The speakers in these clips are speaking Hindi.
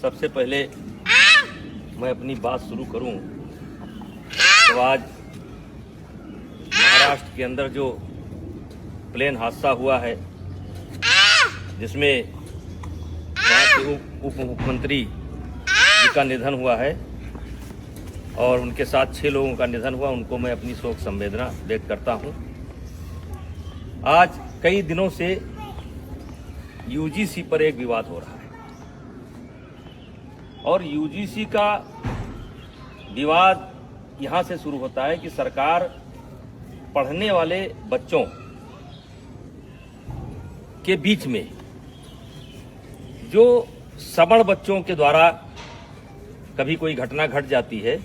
सबसे पहले मैं अपनी बात शुरू करूं तो आज महाराष्ट्र के अंदर जो प्लेन हादसा हुआ है जिसमें वहाँ के उप मुख्यमंत्री जी का निधन हुआ है और उनके साथ 6 लोगों का निधन हुआ, उनको मैं अपनी शोक संवेदना व्यक्त करता हूँ। आज कई दिनों से यूजीसी पर एक विवाद हो रहा है और यूजीसी का विवाद यहाँ से शुरू होता है कि सरकार पढ़ने वाले बच्चों के बीच में जो सवर्ण बच्चों के द्वारा कभी कोई घटना घट जाती है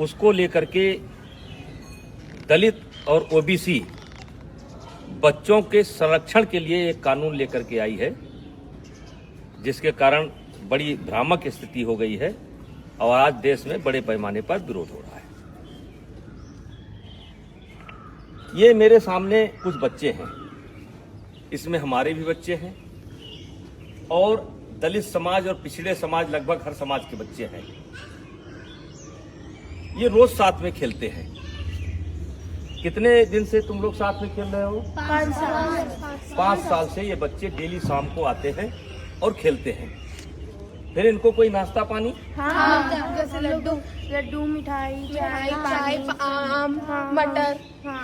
उसको लेकर के दलित और ओबीसी बच्चों के संरक्षण के लिए एक कानून लेकर के आई है, जिसके कारण बड़ी भ्रामक स्थिति हो गई है और आज देश में बड़े पैमाने पर विरोध हो रहा है। ये मेरे सामने कुछ बच्चे हैं, इसमें हमारे भी बच्चे हैं और दलित समाज और पिछड़े समाज लगभग हर समाज के बच्चे हैं। ये रोज साथ में खेलते हैं। कितने दिन से तुम लोग साथ में खेल रहे हो? 5 साल। 5 साल से ये बच्चे डेली शाम को आते हैं और खेलते हैं। फिर इनको कोई नाश्ता पानी? हाँ, जैसे लड्डू, मिठाई, चाय, आम, मटर,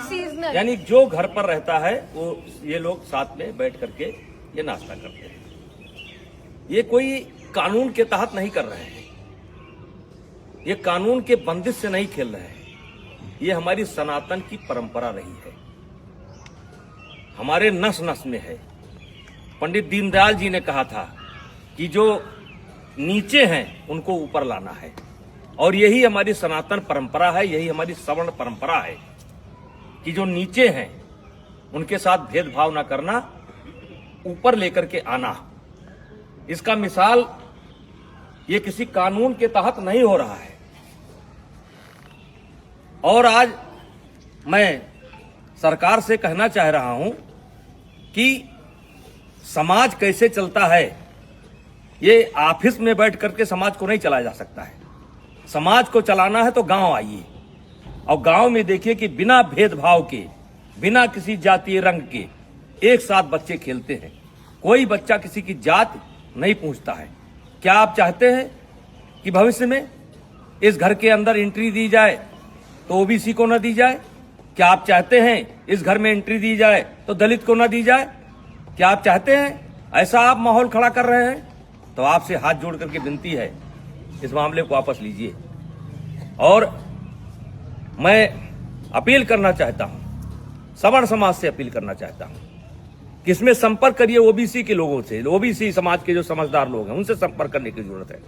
सीजनल। यानी जो घर पर रहता है वो ये लोग साथ में बैठ करके ये नाश्ता करते हैं। ये कोई कानून के तहत नहीं कर रहे हैं, ये कानून के बंदिश से नहीं खेल रहे हैं। ये हमारी सनातन की परंपरा रही है, हमारे नस नस में है। पंडित दीनदयाल जी ने कहा था कि जो नीचे हैं उनको ऊपर लाना है और यही हमारी सनातन परंपरा है, यही हमारी सवर्ण परंपरा है कि जो नीचे हैं उनके साथ भेदभाव ना करना, ऊपर लेकर के आना। इसका मिसाल ये किसी कानून के तहत नहीं हो रहा है। और आज मैं सरकार से कहना चाह रहा हूं कि समाज कैसे चलता है, ये ऑफिस में बैठ करके समाज को नहीं चलाया जा सकता है। समाज को चलाना है तो गांव आइए और गांव में देखिए कि बिना भेदभाव के, बिना किसी जातीय रंग के एक साथ बच्चे खेलते हैं। कोई बच्चा किसी की जात नहीं पूछता है। क्या आप चाहते हैं कि भविष्य में इस घर के अंदर एंट्री दी जाए तो ओबीसी को न दी जाए? क्या आप चाहते हैं इस घर में एंट्री दी जाए तो दलित को न दी जाए? क्या आप चाहते हैं ऐसा आप माहौल खड़ा कर रहे हैं? तो आपसे हाथ जोड़ करके विनती है, इस मामले को वापस लीजिए। और मैं अपील करना चाहता हूं, सवर्ण समाज से अपील करना चाहता हूं कि इसमें संपर्क करिए ओबीसी के लोगों से। ओबीसी समाज के जो समझदार लोग हैं उनसे संपर्क करने की जरूरत है।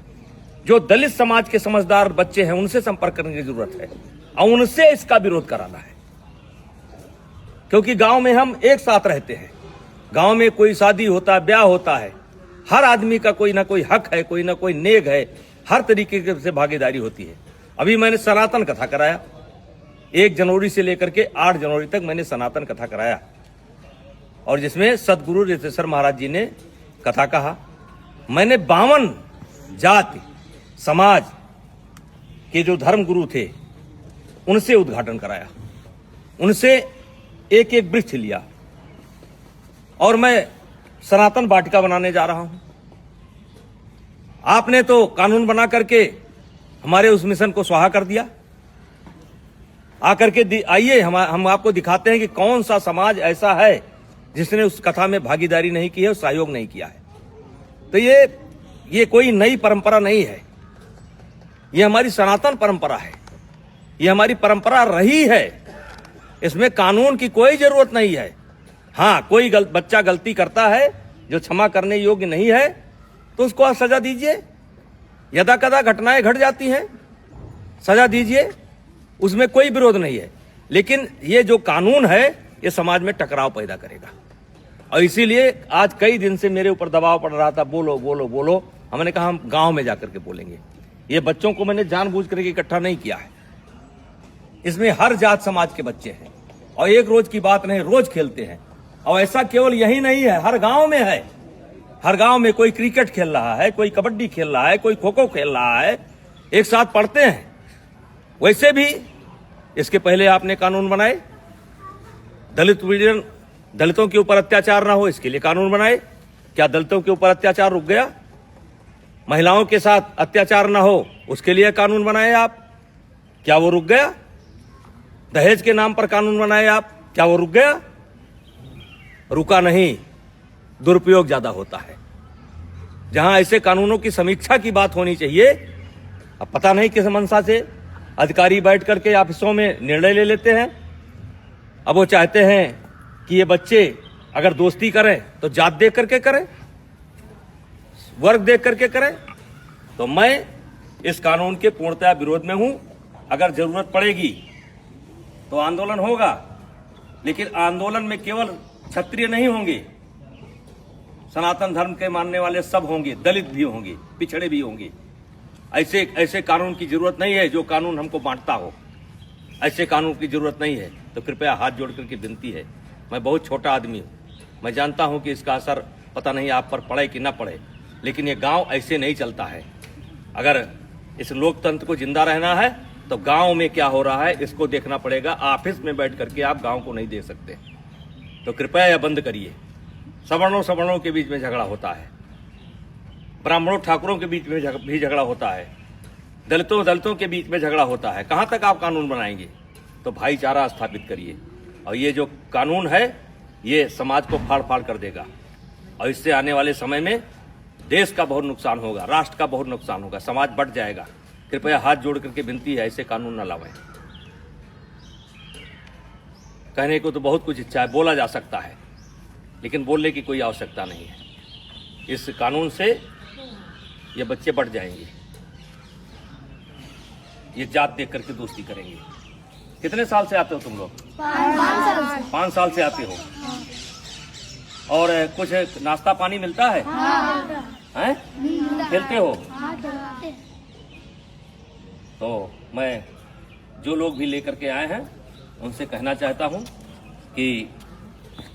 जो दलित समाज के समझदार बच्चे हैं उनसे संपर्क करने की जरूरत है और उनसे इसका विरोध कराना है, क्योंकि गांव में हम एक साथ रहते हैं। गांव में कोई शादी होता है, ब्याह होता है, हर आदमी का कोई ना कोई हक है, कोई ना कोई नेग है, हर तरीके से भागीदारी होती है। अभी मैंने सनातन कथा कराया, 1 जनवरी से लेकर के 8 जनवरी तक मैंने सनातन कथा कराया और जिसमें सदगुरु रितेश्वर महाराज जी ने कथा कहा। मैंने 52 जाति समाज के जो धर्म गुरु थे उनसे उद्घाटन कराया, उनसे एक एक वृक्ष लिया और मैं सनातन वाटिका बनाने जा रहा हूं। आपने तो कानून बना करके हमारे उस मिशन को स्वाहा कर दिया। आकर के आइए हम आपको दिखाते हैं कि कौन सा समाज ऐसा है जिसने उस कथा में भागीदारी नहीं की है, सहयोग नहीं किया है। तो ये कोई नई परंपरा नहीं है, ये हमारी सनातन परंपरा है, ये हमारी परंपरा रही है। इसमें कानून की कोई जरूरत नहीं है। हाँ, कोई बच्चा गलती करता है जो क्षमा करने योग्य नहीं है तो उसको आप सजा दीजिए। यदा कदा घटनाएं घट जाती हैं, सजा दीजिए, उसमें कोई विरोध नहीं है। लेकिन ये जो कानून है ये समाज में टकराव पैदा करेगा और इसीलिए आज कई दिन से मेरे ऊपर दबाव पड़ रहा था, बोलो बोलो बोलो। हमने कहा हम गांव में जाकर के बोलेंगे। ये बच्चों को मैंने जानबूझ करके इकट्ठा नहीं किया है, इसमें हर जात समाज के बच्चे हैं और एक रोज की बात नहीं, रोज खेलते हैं। और ऐसा केवल यही नहीं है, हर गांव में है। हर गांव में कोई क्रिकेट खेल रहा है, कोई कबड्डी खेल रहा है, कोई खो खो खेल रहा है, एक साथ पढ़ते हैं। वैसे भी इसके पहले आपने कानून बनाए, दलितों के ऊपर अत्याचार ना हो इसके लिए कानून बनाए। क्या दलितों के ऊपर अत्याचार रुक गया? महिलाओं के साथ अत्याचार ना हो उसके लिए कानून बनाए आप, क्या वो रुक गया? दहेज के नाम पर कानून बनाए आप, क्या वो रुक गया? रुका नहीं, दुरुपयोग ज्यादा होता है। जहां ऐसे कानूनों की समीक्षा की बात होनी चाहिए, अब पता नहीं किस मंशा से अधिकारी बैठ करके ऑफिसों में निर्णय ले लेते हैं। अब वो चाहते हैं कि ये बच्चे अगर दोस्ती करें तो जात देख करके करें, वर्ग देख करके करें। तो मैं इस कानून के पूर्णतः विरोध में हूं। अगर जरूरत पड़ेगी तो आंदोलन होगा, लेकिन आंदोलन में केवल क्षत्रिय नहीं होंगे, सनातन धर्म के मानने वाले सब होंगे, दलित भी होंगे, पिछड़े भी होंगे। ऐसे कानून की जरूरत नहीं है जो कानून हमको बांटता हो। ऐसे कानून की जरूरत नहीं है। तो कृपया हाथ जोड़ करके विनती है, मैं बहुत छोटा आदमी हूं, मैं जानता हूं कि इसका असर पता नहीं आप पर पड़े कि ना पड़े, लेकिन ये गांव ऐसे नहीं चलता है। अगर इस लोकतंत्र को जिंदा रहना है तो गांव में क्या हो रहा है इसको देखना पड़ेगा। ऑफिस में बैठ करके आप गांव को नहीं देख सकते। तो कृपया यह बंद करिए। सवर्णों के बीच में झगड़ा होता है, ब्राह्मणों ठाकुरों के बीच में भी झगड़ा होता है, दलितों के बीच में झगड़ा होता है। कहां तक आप कानून बनाएंगे? तो भाईचारा स्थापित करिए। और ये जो कानून है ये समाज को फाड़ फाड़ कर देगा, और इससे आने वाले समय में देश का बहुत नुकसान होगा, राष्ट्र का बहुत नुकसान होगा, समाज बढ़ जाएगा। कृपया हाथ जोड़ करके विनती है, ऐसे कानून न लावें। कहने को तो बहुत कुछ इच्छा है, बोला जा सकता है, लेकिन बोलने की कोई आवश्यकता नहीं है। इस कानून से ये बच्चे बढ़ जाएंगे, ये जात देख करके दोस्ती करेंगे। कितने साल से आते हो तुम लोग? 5 साल से आते हो। और कुछ नाश्ता पानी मिलता है? हैं? खेलते हो? तो मैं जो लोग भी लेकर के आए हैं उनसे कहना चाहता हूं कि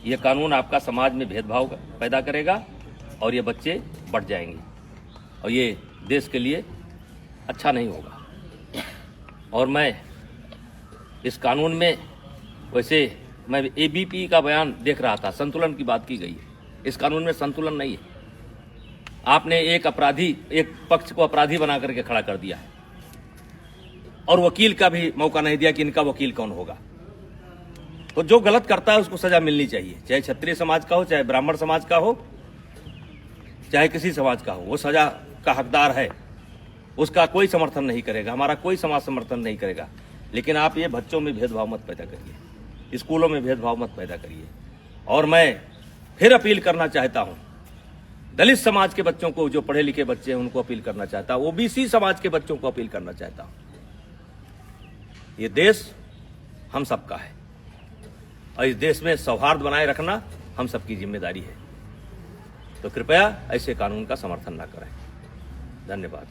ये कानून आपका समाज में भेदभाव पैदा करेगा और ये बच्चे बढ़ जाएंगे, और ये देश के लिए अच्छा नहीं होगा। और मैं इस कानून में, वैसे मैं एबीपी का बयान देख रहा था, संतुलन की बात की गई है। इस कानून में संतुलन नहीं है। आपने एक पक्ष को अपराधी बना करके खड़ा कर दिया है, और वकील का भी मौका नहीं दिया कि इनका वकील कौन होगा। तो जो गलत करता है उसको सजा मिलनी चाहिए, चाहे क्षत्रिय समाज का हो, चाहे ब्राह्मण समाज का हो, चाहे किसी समाज का हो, वो सजा का हकदार है। उसका कोई समर्थन नहीं करेगा, हमारा कोई समाज समर्थन नहीं करेगा। लेकिन आप ये बच्चों में भेदभाव मत पैदा करिए, स्कूलों में भेदभाव मत पैदा करिए। और मैं फिर अपील करना चाहता हूं, दलित समाज के बच्चों को, जो पढ़े लिखे बच्चे हैं उनको अपील करना चाहता हूं, ओबीसी समाज के बच्चों को अपील करना चाहता हूं। ये देश हम सबका है, और इस देश में सौहार्द बनाए रखना हम सबकी जिम्मेदारी है। तो कृपया ऐसे कानून का समर्थन न करें। धन्यवाद।